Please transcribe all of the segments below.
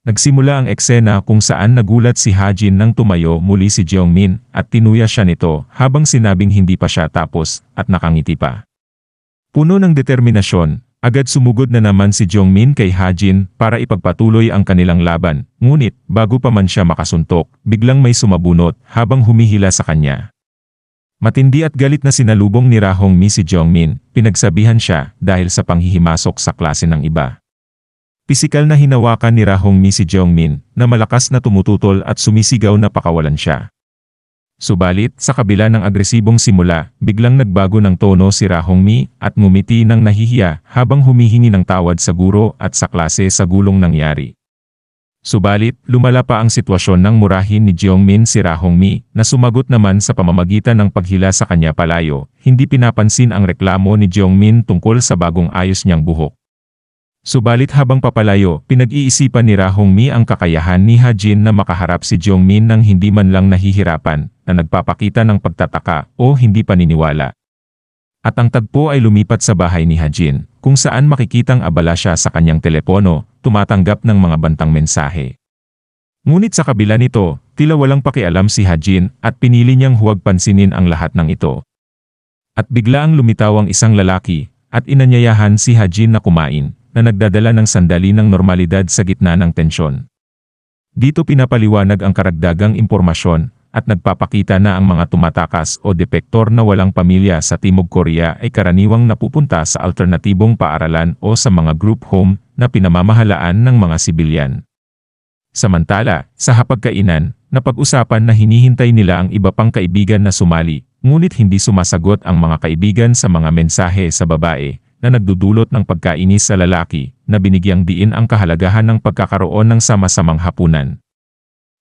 Nagsimula ang eksena kung saan nagulat si Hajin nang tumayo muli si Jeongmin at tinuya siya nito habang sinabing hindi pa siya tapos at nakangiti pa. Puno ng determinasyon, agad sumugod na naman si Jeongmin kay Hajin para ipagpatuloy ang kanilang laban, ngunit bago pa man siya makasuntok, biglang may sumabunot habang humihila sa kanya. Matindi at galit na sinalubong ni Ra-hong-mi si Jeongmin, pinagsabihan siya dahil sa panghihimasok sa klase ng iba. Pisikal na hinawakan ni Ra-hong-mi si Jeongmin na malakas na tumututol at sumisigaw na pakawalan siya. Subalit, sa kabila ng agresibong simula, biglang nagbago ng tono si Ra-hong-mi at ngumiti ng nahihiya habang humihingi ng tawad sa guro at sa klase sa gulong nangyari. Subalit, lumala pa ang sitwasyon nang murahin ni Jeongmin si Ra-hong-mi na sumagot naman sa pamamagitan ng paghila sa kanya palayo, hindi pinapansin ang reklamo ni Jeongmin tungkol sa bagong ayos niyang buhok. Subalit habang papalayo, pinag-iisipan ni Ra-hong-mi ang kakayahan ni Hajin na makaharap si Jeongmin nang hindi man lang nahihirapan, na nagpapakita ng pagtataka o hindi paniniwala. At ang tagpo ay lumipat sa bahay ni Hajin, kung saan makikitang abala siya sa kanyang telepono, tumatanggap ng mga bantang mensahe. Ngunit sa kabila nito, tila walang pakialam si Hajin at pinili niyang huwag pansinin ang lahat ng ito. At biglaang lumitaw ang isang lalaki at inanyayahan si Hajin na kumain, na nagdadala ng sandali ng normalidad sa gitna ng tensyon. Dito pinapaliwanag ang karagdagang impormasyon at nagpapakita na ang mga tumatakas o depektor na walang pamilya sa Timog Korea ay karaniwang napupunta sa alternatibong paaralan o sa mga group home na pinamamahalaan ng mga sibilyan. Samantala, sa hapagkainan, napag-usapan na hinihintay nila ang iba pang kaibigan na sumali, ngunit hindi sumasagot ang mga kaibigan sa mga mensahe sa babae, na nagdudulot ng pagkainis sa lalaki, na binigyang diin ang kahalagahan ng pagkakaroon ng sama-samang hapunan.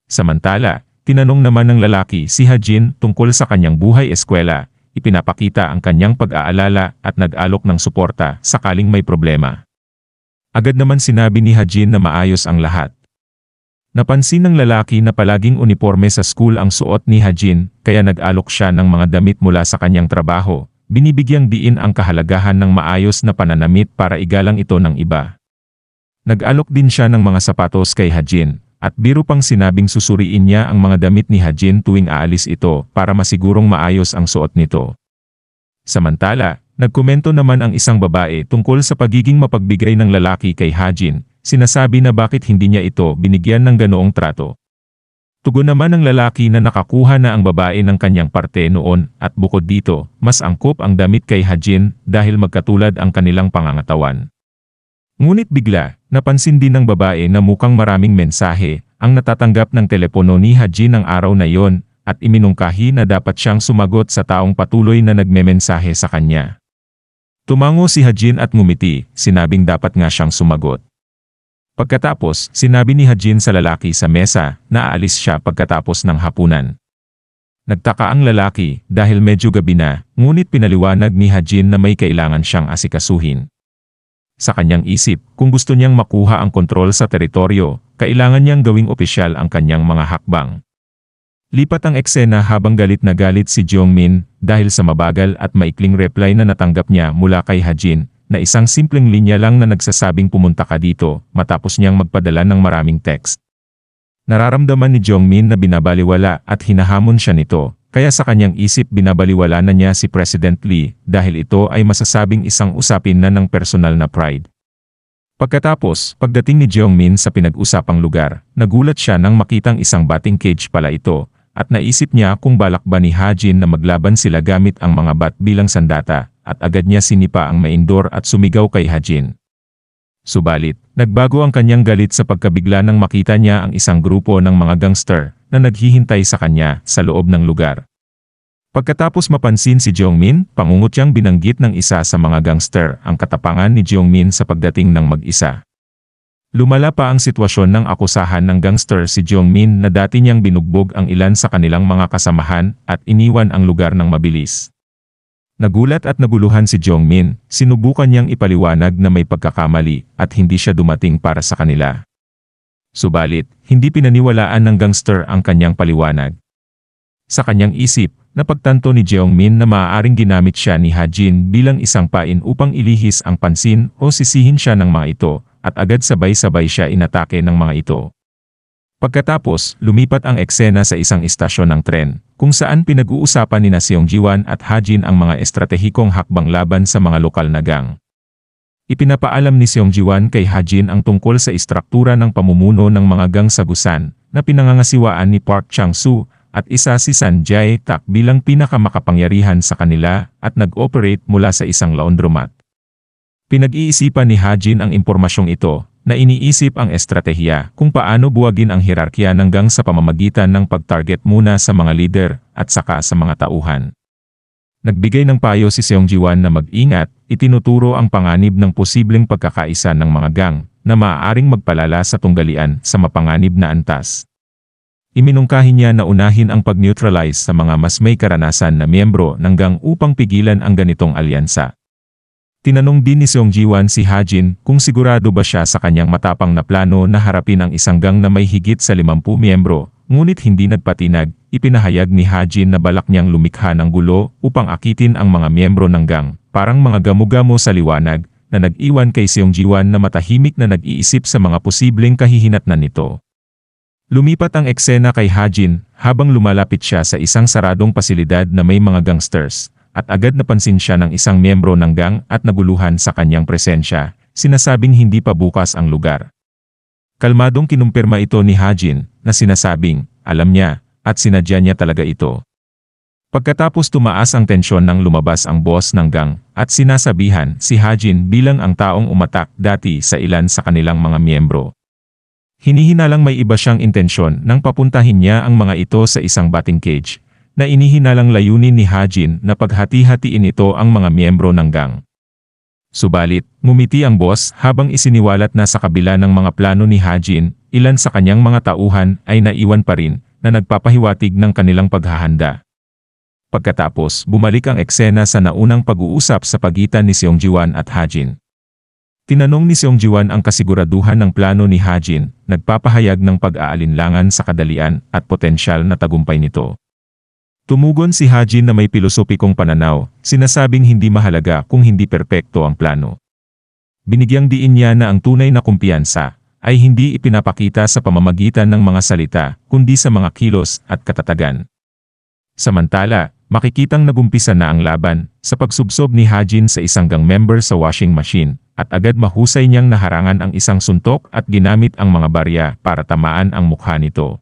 Samantala, tinanong naman ng lalaki si Hajin tungkol sa kanyang buhay eskwela, ipinapakita ang kanyang pag-aalala at nag-alok ng suporta sakaling may problema. Agad naman sinabi ni Hajin na maayos ang lahat. Napansin ng lalaki na palaging uniforme sa school ang suot ni Hajin, kaya nag-alok siya ng mga damit mula sa kanyang trabaho. Binibigyang diin ang kahalagahan ng maayos na pananamit para igalang ito ng iba. Nag-alok din siya ng mga sapatos kay Hajin, at biro pang sinabing susuriin niya ang mga damit ni Hajin tuwing aalis ito para masigurong maayos ang suot nito. Samantala, nagkomento naman ang isang babae tungkol sa pagiging mapagbigay ng lalaki kay Hajin, sinasabi na bakit hindi niya ito binigyan ng ganoong trato. Tugon naman ng lalaki na nakakuha na ang babae ng kanyang parte noon at bukod dito, mas angkop ang damit kay Hajin dahil magkatulad ang kanilang pangangatawan. Ngunit bigla, napansin din ng babae na mukhang maraming mensahe ang natatanggap ng telepono ni Hajin ng araw na yon at iminungkahi na dapat siyang sumagot sa taong patuloy na nagmemensahe sa kanya. Tumango si Hajin at ngumiti, sinabing dapat nga siyang sumagot. Pagkatapos, sinabi ni Hajin sa lalaki sa mesa na aalis siya pagkatapos ng hapunan. Nagtaka ang lalaki dahil medyo gabi na, ngunit pinaliwanag ni Hajin na may kailangan siyang asikasuhin. Sa kanyang isip, kung gusto niyang makuha ang kontrol sa teritoryo, kailangan niyang gawing opisyal ang kanyang mga hakbang. Lipat ang eksena habang galit na galit si Jeongmin dahil sa mabagal at maikling reply na natanggap niya mula kay Hajin, na isang simpleng linya lang na nagsasabing pumunta ka dito matapos niyang magpadala ng maraming text. Nararamdaman ni Jeongmin na binabaliwala at hinahamon siya nito, kaya sa kanyang isip binabaliwala na niya si President Lee dahil ito ay masasabing isang usapin na ng personal na pride. Pagkatapos, pagdating ni Jeongmin sa pinag-usapang lugar, nagulat siya nang makitang isang batting cage pala ito, at naisip niya kung balak ba ni Hajin na maglaban sila gamit ang mga bat bilang sandata, at agad niya sinipa ang maindor at sumigaw kay Hajin. Subalit, nagbago ang kanyang galit sa pagkabigla nang makita niya ang isang grupo ng mga gangster na naghihintay sa kanya sa loob ng lugar. Pagkatapos mapansin si Jeongmin, pangungutyang binanggit ng isa sa mga gangster ang katapangan ni Jeongmin sa pagdating ng mag-isa. Lumala pa ang sitwasyon ng akusahan ng gangster si Jeongmin na dati niyang binugbog ang ilan sa kanilang mga kasamahan at iniwan ang lugar ng mabilis. Nagulat at naguluhan si Jeongmin, sinubukan niyang ipaliwanag na may pagkakamali at hindi siya dumating para sa kanila. Subalit, hindi pinaniwalaan ng gangster ang kanyang paliwanag. Sa kanyang isip, napagtanto ni Jeongmin na maaaring ginamit siya ni Hajin bilang isang pain upang ilihis ang pansin o sisihin siya ng mga ito, at agad sabay-sabay siya inatake ng mga ito. Pagkatapos, lumipat ang eksena sa isang istasyon ng tren, kung saan pinag-uusapan ni Seong Ji-won at Ha Jin ang mga estratehikong hakbang laban sa mga lokal na gang. Ipinapaalam ni Seong Ji-won kay Ha Jin ang tungkol sa istruktura ng pamumuno ng mga gang sa Busan, na pinangangasiwaan ni Park Chang-soo, at isa si San Jae-tak bilang pinakamakapangyarihan sa kanila at nag-operate mula sa isang laundromat. Pinag-iisipan ni Ha Jin ang impormasyong ito, na iniisip ang estratehiya kung paano buwagin ang hierarkiya ng gang sa pamamagitan ng pag-target muna sa mga leader at saka sa mga tauhan. Nagbigay ng payo si Seong Ji-won na mag-ingat, itinuturo ang panganib ng posibleng pagkakaisa ng mga gang na maaaring magpalala sa tunggalian sa mapanganib na antas. Iminungkahi niya na unahin ang pag-neutralize sa mga mas may karanasan na miyembro ng gang upang pigilan ang ganitong alyansa. Tinanong din ni Seong Ji-won si Ha Jin kung sigurado ba siya sa kanyang matapang na plano na harapin ang isang gang na may higit sa 50 miyembro, ngunit hindi nagpatinag. Ipinahayag ni Ha Jin na balak niyang lumikha ng gulo upang akitin ang mga miyembro ng gang, parang mga gamo-gamo sa liwanag, na nag-iwan kay Seong Ji-won na matahimik na nag-iisip sa mga posibleng kahihinatnan nito. Lumipat ang eksena kay Ha Jin habang lumalapit siya sa isang saradong pasilidad na may mga gangsters, at agad napansin siya ng isang miyembro ng gang at naguluhan sa kanyang presensya, sinasabing hindi pa bukas ang lugar. Kalmadong kinumpirma ito ni Ha Jin, na sinasabing, alam niya, at sinadya niya talaga ito. Pagkatapos tumaas ang tensyon nang lumabas ang boss ng gang, at sinasabihan si Ha Jin bilang ang taong umatak dati sa ilan sa kanilang mga miyembro. Hinihinalang may iba siyang intensyon nang papuntahin niya ang mga ito sa isang batting cage, na inihinalang layunin ni Ha Jin na paghati-hatiin ito ang mga miyembro ng gang. Subalit, ngumiti ang boss habang isiniwalat na sa kabila ng mga plano ni Ha Jin, ilan sa kanyang mga tauhan ay naiwan pa rin na nagpapahiwatig ng kanilang paghahanda. Pagkatapos, bumalik ang eksena sa naunang pag-uusap sa pagitan ni Seong Ji-won at Ha Jin. Tinanong ni Seong Ji-won ang kasiguraduhan ng plano ni Ha Jin, nagpapahayag ng pag-aalinlangan sa kadalian at potensyal na tagumpay nito. Tumugon si Ha Jin na may pilosopikong pananaw, sinasabing hindi mahalaga kung hindi perpekto ang plano. Binigyang diin niya na ang tunay na kumpiyansa ay hindi ipinapakita sa pamamagitan ng mga salita, kundi sa mga kilos at katatagan. Samantala, makikitang nagumpisa na ang laban sa pagsubsob ni Ha Jin sa isang gang member sa washing machine, at agad mahusay niyang naharangan ang isang suntok at ginamit ang mga barya para tamaan ang mukha nito.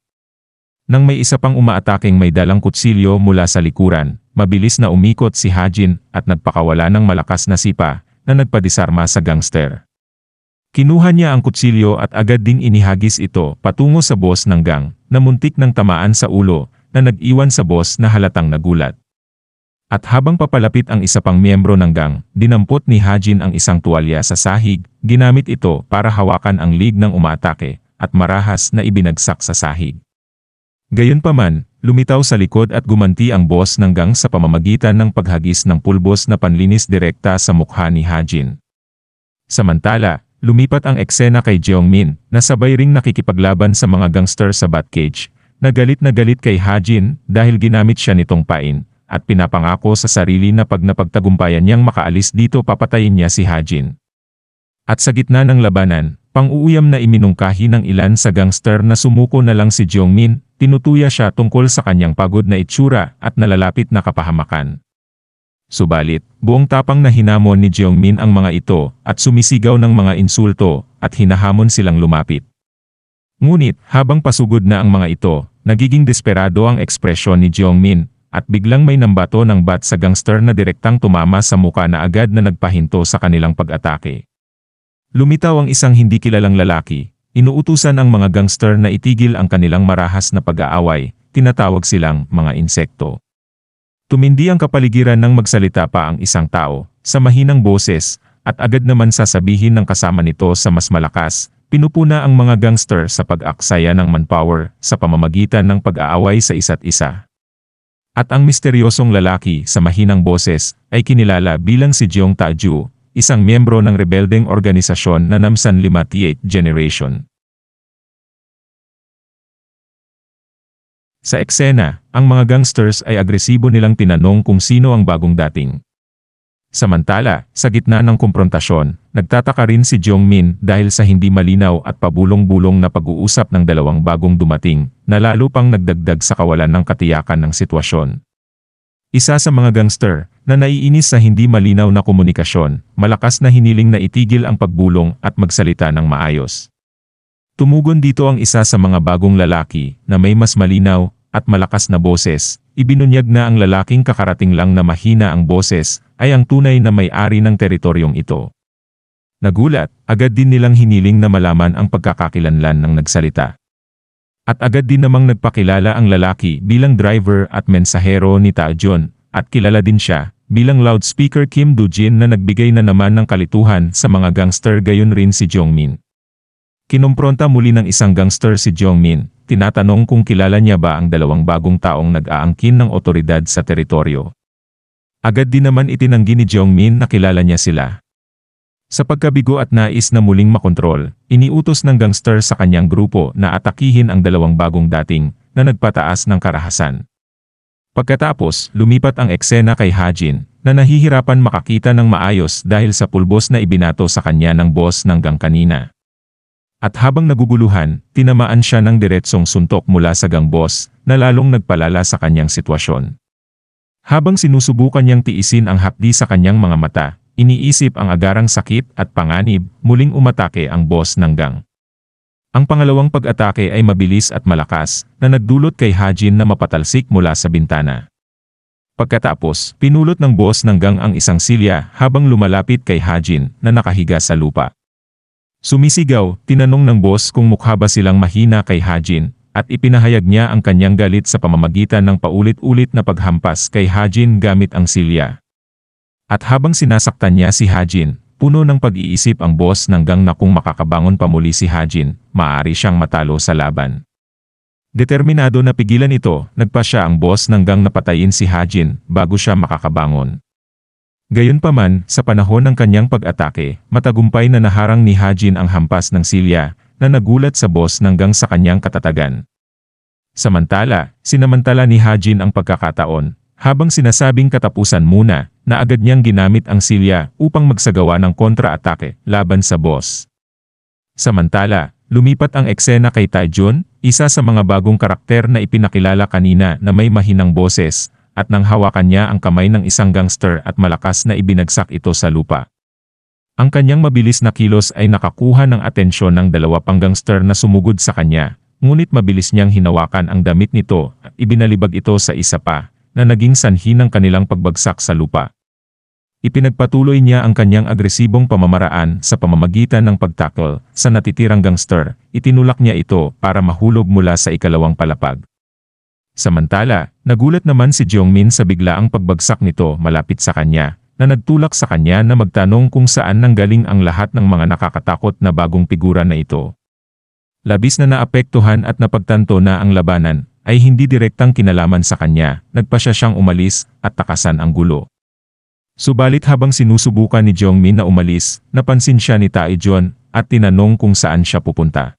Nang may isa pang umaatakeng may dalang kutsilyo mula sa likuran, mabilis na umikot si Ha Jin at nagpakawala ng malakas na sipa na nagpadisarma sa gangster. Kinuha niya ang kutsilyo at agad ding inihagis ito patungo sa boss ng gang, na muntik ng tamaan sa ulo, na nag-iwan sa boss na halatang nagulat. At habang papalapit ang isa pang miyembro ng gang, dinampot ni Ha Jin ang isang tuwalya sa sahig, ginamit ito para hawakan ang lig ng umaatake, at marahas na ibinagsak sa sahig. Gayunpaman, lumitaw sa likod at gumanti ang boss ng gang sa pamamagitan ng paghagis ng pulbos na panlinis direkta sa mukha ni Ha Jin. Samantala, lumipat ang eksena kay Jeong Min, na sabay ring nakikipaglaban sa mga gangster sa Batcave, na galit kay Ha Jin dahil ginamit siya nitong pain, at pinapangako sa sarili na pag napagtagumpayan niyang makaalis dito papatayin niya si Ha Jin. At sa gitna ng labanan, pang-uuyam na iminungkahi ng ilan sa gangster na sumuko na lang si Jeong Min, tinutuya siya tungkol sa kanyang pagod na itsura at nalalapit na kapahamakan. Subalit, buong tapang na hinamon ni Jeong Min ang mga ito at sumisigaw ng mga insulto at hinahamon silang lumapit. Ngunit, habang pasugod na ang mga ito, nagiging desperado ang ekspresyon ni Jeong Min at biglang may nambato ng bat sa gangster na direktang tumama sa muka na agad na nagpahinto sa kanilang pag-atake. Lumitaw ang isang hindi kilalang lalaki. Inuutusan ang mga gangster na itigil ang kanilang marahas na pag-aaway, tinatawag silang mga insekto. Tumindi ang kapaligiran nang magsalita pa ang isang tao, sa mahinang boses, at agad naman sasabihin ng kasama nito sa mas malakas, pinupuna ang mga gangster sa pag-aksaya ng manpower sa pamamagitan ng pag-aaway sa isa't isa. At ang misteryosong lalaki sa mahinang boses ay kinilala bilang si Jeong Ta-ju, isang miyembro ng rebeldeng organisasyon na Namsan 58th Generation. Sa eksena, ang mga gangsters ay agresibo nilang tinanong kung sino ang bagong dating Samantala, sa gitna ng kumprontasyon, nagtataka rin si Jongmin dahil sa hindi malinaw at pabulong-bulong na pag-uusap ng dalawang bagong dumating, na lalo pang nagdagdag sa kawalan ng katiyakan ng sitwasyon. Isa sa mga gangster, na naiinis sa hindi malinaw na komunikasyon, malakas na hiniling na itigil ang pagbulong at magsalita ng maayos. Tumugon dito ang isa sa mga bagong lalaki, na may mas malinaw at malakas na boses. Ibinunyag na ang lalaking kakarating lang na mahina ang boses, ay ang tunay na may-ari ng teritoryong ito. Nagulat, agad din nilang hiniling na malaman ang pagkakakilanlan ng nagsalita. At agad din namang nagpakilala ang lalaki bilang driver at mensahero ni Taejon, at kilala din siya bilang loudspeaker Kim Do-jin na nagbigay na naman ng kalituhan sa mga gangster, gayon rin si Jongmin. Kinumpronta muli ng isang gangster si Jongmin, tinatanong kung kilala niya ba ang dalawang bagong taong nag-aangkin ng otoridad sa teritoryo. Agad din naman itinanggi ni Jongmin na kilala niya sila. Sa pagkabigo at nais na muling makontrol, iniutos ng gangster sa kanyang grupo na atakihin ang dalawang bagong dating na nagpataas ng karahasan. Pagkatapos, lumipat ang eksena kay Hajin, na nahihirapan makakita ng maayos dahil sa pulbos na ibinato sa kanya ng boss ng gang kanina. At habang naguguluhan, tinamaan siya ng diretsong suntok mula sa gang boss, na lalong nagpalala sa kanyang sitwasyon. Habang sinusubukan niyang tiisin ang hapdi sa kanyang mga mata, iniisip ang agarang sakit at panganib, muling umatake ang boss ng gang. Ang pangalawang pag-atake ay mabilis at malakas, na nagdulot kay Hajin na mapatalsik mula sa bintana. Pagkatapos, pinulot ng boss ng gang ang isang silya habang lumalapit kay Hajin na nakahiga sa lupa. Sumisigaw, tinanong ng boss kung mukha ba silang mahina kay Hajin, at ipinahayag niya ang kanyang galit sa pamamagitan ng paulit-ulit na paghampas kay Hajin gamit ang silya. At habang sinasaktan niya si Hajin, puno ng pag-iisip ang boss ng gang na kung makakabangon pa muli si Hajin, maaari siyang matalo sa laban. Determinado na pigilan ito, nagpa siya ang boss ng gang na patayin si Hajin bago siya makakabangon. Gayunpaman, sa panahon ng kanyang pag-atake, matagumpay na naharang ni Hajin ang hampas ng silya, na nagulat sa boss ng gang sa kanyang katatagan. Samantala, sinamantala ni Hajin ang pagkakataon, habang sinasabing katapusan muna, na agad niyang ginamit ang silya upang magsagawa ng kontra-atake laban sa boss. Samantala, lumipat ang eksena kay Taejon, isa sa mga bagong karakter na ipinakilala kanina na may mahinang boses, at nang hawakan niya ang kamay ng isang gangster at malakas na ibinagsak ito sa lupa. Ang kanyang mabilis na kilos ay nakakuha ng atensyon ng dalawa pang gangster na sumugod sa kanya, ngunit mabilis niyang hinawakan ang damit nito at ibinalibag ito sa isa pa, na naging sanhi ng kanilang pagbagsak sa lupa. Ipinagpatuloy niya ang kanyang agresibong pamamaraan sa pamamagitan ng pagtakol sa natitirang gangster, itinulak niya ito para mahulog mula sa ikalawang palapag. Samantala, nagulat naman si Jongmin sa biglaang pagbagsak nito malapit sa kanya, na nagtulak sa kanya na magtanong kung saan nanggaling ang lahat ng mga nakakatakot na bagong figura na ito. Labis na naapektuhan at napagtanto na ang labanan ay hindi direktang kinalaman sa kanya, nagpasya siyang umalis at takasan ang gulo. Subalit habang sinusubukan ni Jongmin na umalis, napansin siya ni Taejon at tinanong kung saan siya pupunta.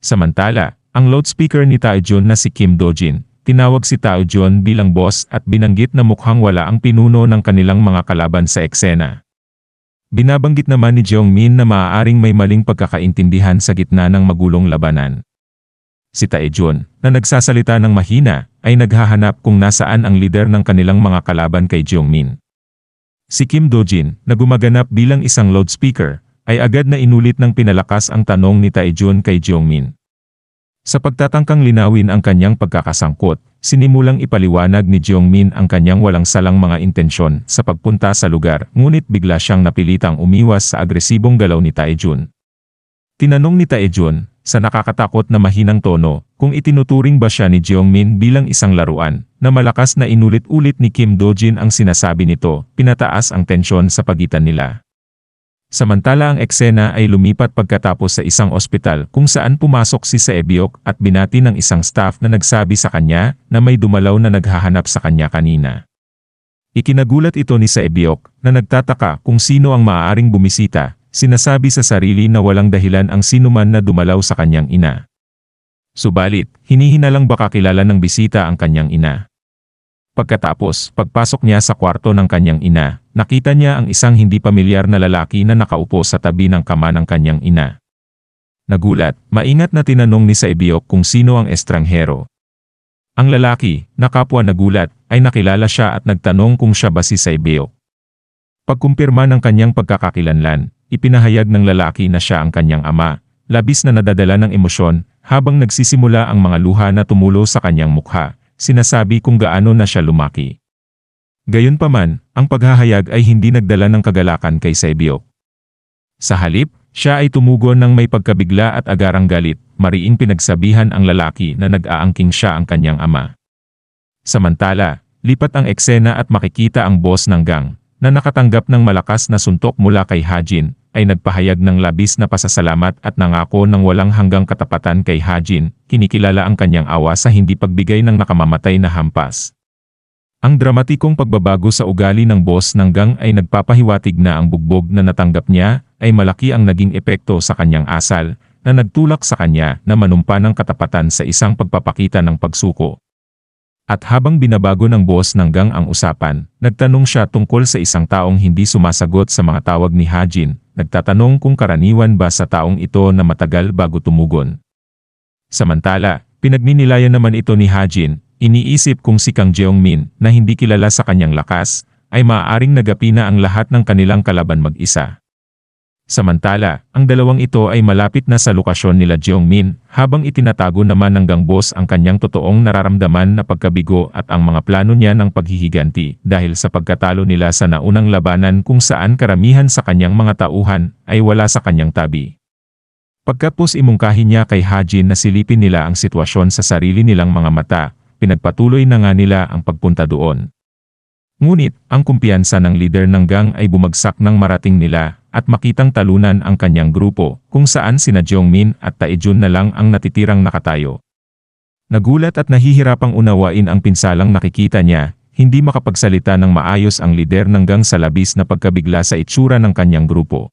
Samantala, ang loudspeaker ni Taejon na si Kim Do-jin, tinawag si Taejon bilang boss at binanggit na mukhang wala ang pinuno ng kanilang mga kalaban sa eksena. Binabanggit naman ni Jongmin na maaaring may maling pagkakaintindihan sa gitna ng magulong labanan. Si Taejon, na nagsasalita ng mahina, ay naghahanap kung nasaan ang lider ng kanilang mga kalaban kay Jongmin. Si Kim Do-jin, na gumaganap bilang isang loudspeaker, ay agad na inulit ng pinalakas ang tanong ni Taejon kay Jongmin. Sa pagtatangkang linawin ang kanyang pagkakasangkot, sinimulang ipaliwanag ni Jongmin ang kanyang walang salang mga intensyon sa pagpunta sa lugar, ngunit bigla siyang napilitang umiwas sa agresibong galaw ni Taejon. Tinanong ni Taejon, sa nakakatakot na mahinang tono, kung itinuturing ba siya ni Jongmin bilang isang laruan, na malakas na inulit-ulit ni Kim Do-jin ang sinasabi nito, pinataas ang tensyon sa pagitan nila. Samantala ang eksena ay lumipat pagkatapos sa isang ospital kung saan pumasok si Saebyok at binati ng isang staff na nagsabi sa kanya na may dumalaw na naghahanap sa kanya kanina. Ikinagulat ito ni Saebyok na nagtataka kung sino ang maaaring bumisita, sinasabi sa sarili na walang dahilan ang sinuman na dumalaw sa kanyang ina. Subalit, hinihinalang baka kilala ng bisita ang kanyang ina. Pagkatapos, pagpasok niya sa kwarto ng kanyang ina, nakita niya ang isang hindi pamilyar na lalaki na nakaupo sa tabi ng kama ng kanyang ina. Nagulat, maingat na tinanong ni Saibyok kung sino ang estranghero. Ang lalaki, na kapwa nagulat, ay nakilala siya at nagtanong kung siya ba si Saibyok. Pagkumpirma ng kanyang pagkakakilanlan, ipinahayag ng lalaki na siya ang kanyang ama, labis na nadadala ng emosyon, habang nagsisimula ang mga luha na tumulo sa kanyang mukha, sinasabi kung gaano na siya lumaki. Gayunpaman, ang paghahayag ay hindi nagdala ng kagalakan kay Saibyok. Sa halip, siya ay tumugon ng may pagkabigla at agarang galit, mariing pinagsabihan ang lalaki na nag-aangking siya ang kanyang ama. Samantala, lipat ang eksena at makikita ang boss ng gang, na nakatanggap ng malakas na suntok mula kay Hajin, ay nagpahayag ng labis na pasasalamat at nangako ng walang hanggang katapatan kay Hajin, kinikilala ang kanyang awa sa hindi pagbigay ng nakamamatay na hampas. Ang dramatikong pagbabago sa ugali ng boss ng gang ay nagpapahiwatig na ang bugbog na natanggap niya ay malaki ang naging epekto sa kanyang asal, na nagtulak sa kanya na manumpa ng katapatan sa isang pagpapakita ng pagsuko. At habang binabago ng boss ng gang ang usapan, nagtanong siya tungkol sa isang taong hindi sumasagot sa mga tawag ni Hajin, nagtatanong kung karaniwan ba sa taong ito na matagal bago tumugon. Samantala, pinagninilayan naman ito ni Hajin, iniisip kung si Kang Jeongmin, na hindi kilala sa kanyang lakas, ay maaaring nagapi na ang lahat ng kanilang kalaban mag-isa. Samantala, ang dalawang ito ay malapit na sa lokasyon nila Jeongmin, habang itinatago naman ng gang boss ang kanyang totoong nararamdaman na pagkabigo at ang mga plano niya ng paghihiganti dahil sa pagkatalo nila sa naunang labanan kung saan karamihan sa kanyang mga tauhan ay wala sa kanyang tabi. Pagkatapos imungkahin niya kay Hajin na silipin nila ang sitwasyon sa sarili nilang mga mata, pinagpatuloy na nga nila ang pagpunta doon. Ngunit, ang kumpiyansa ng leader ng gang ay bumagsak nang marating nila at makitang talunan ang kanyang grupo, kung saan sina Jeongmin at Taejun na lang ang natitirang nakatayo. Nagulat at nahihirapang unawain ang pinsalang nakikita niya, hindi makapagsalita ng maayos ang leader ng gang sa labis na pagkabigla sa itsura ng kanyang grupo.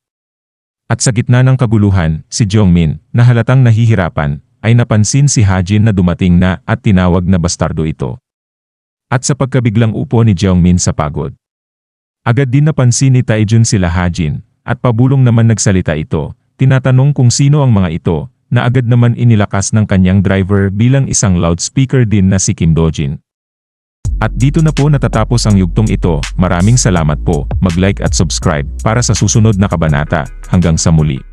At sa gitna ng kaguluhan, si Jeongmin, na halatang nahihirapan, ay napansin si Hajin na dumating na at tinawag na bastardo ito. At sa pagkabiglang upo ni Jeongmin sa pagod, agad din napansin ni Taejun sila Hajin, at pabulong naman nagsalita ito, tinatanong kung sino ang mga ito, na agad naman inilakas ng kanyang driver bilang isang loudspeaker din na si Kim Dojin. At dito na po natatapos ang yugtong ito, maraming salamat po, mag-like at subscribe para sa susunod na kabanata, hanggang sa muli.